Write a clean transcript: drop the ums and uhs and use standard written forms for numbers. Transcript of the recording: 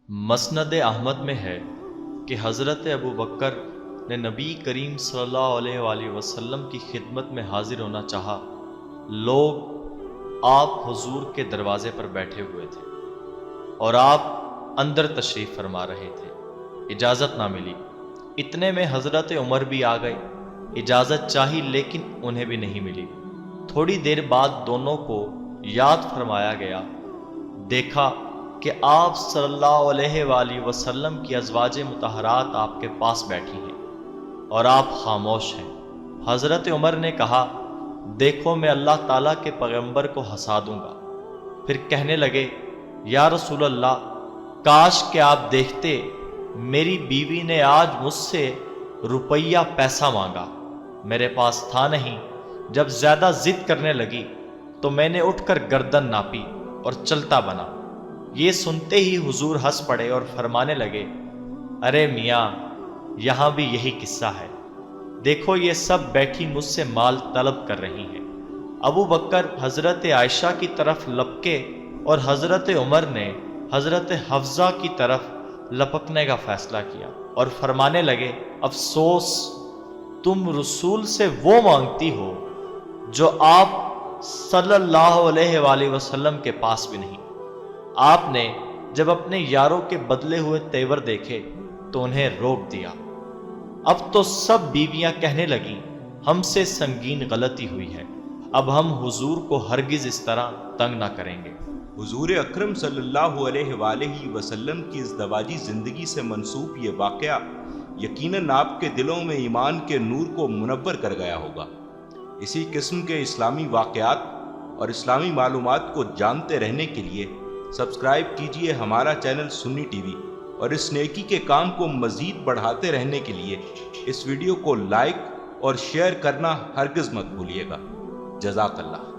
مسند احمد میں ہے کہ حضرت ابو بکر نے نبی کریم صلی اللہ علیہ وآلہ وسلم کی خدمت میں حاضر ہونا چاہا۔ لوگ آپ حضور کے دروازے پر بیٹھے ہوئے تھے اور آپ اندر تشریف فرما رہے تھے، اجازت نہ ملی۔ اتنے میں حضرت عمر بھی آ گئے، اجازت چاہی لیکن انہیں بھی نہیں ملی۔ تھوڑی دیر بعد دونوں کو یاد فرمایا گیا، دیکھا کہ آپ صلی اللہ علیہ وآلہ وسلم کی ازواج مطہرات آپ کے پاس بیٹھی ہیں اور آپ خاموش ہیں۔ حضرت عمر نے کہا، دیکھو میں اللہ تعالیٰ کے پیغمبر کو ہنسا دوں گا۔ پھر کہنے لگے، یا رسول اللہ، کاش کہ آپ دیکھتے میری بیوی نے آج مجھ سے روپیہ پیسہ مانگا، میرے پاس تھا نہیں۔ جب زیادہ ضد کرنے لگی تو میں نے اٹھ کر گردن ناپی اور چلتا بنا۔ یہ سنتے ہی حضور ہنس پڑے اور فرمانے لگے، ارے میاں، یہاں بھی یہی قصہ ہے، دیکھو یہ سب بیٹھی مجھ سے مال طلب کر رہی ہیں۔ ابو بکر حضرت عائشہ کی طرف لپکے اور حضرت عمر نے حضرت حفصہ کی طرف لپکنے کا فیصلہ کیا اور فرمانے لگے، افسوس، تم رسول سے وہ مانگتی ہو جو آپ صلی اللہ علیہ وآلہ وسلم کے پاس بھی نہیں۔ آپ نے جب اپنے یاروں کے بدلے ہوئے تیور دیکھے تو انہیں روک دیا۔ اب تو سب بیویاں کہنے لگیں، ہم سے سنگین غلطی ہوئی ہے، اب ہم حضور کو ہرگز اس طرح تنگ نہ کریں گے۔ حضور اکرم صلی اللہ علیہ وآلہ وسلم کی ازدواجی زندگی سے منسوب یہ واقعہ یقیناً آپ کے دلوں میں ایمان کے نور کو منور کر گیا ہوگا۔ اسی قسم کے اسلامی واقعات اور اسلامی معلومات کو جانتے رہنے کے لیے سبسکرائب کیجئے ہمارا چینل سنی ٹی وی، اور اس نیکی کے کام کو مزید بڑھاتے رہنے کے لیے اس ویڈیو کو لائک اور شیئر کرنا ہرگز مت بھولیے گا۔ جزاک اللہ۔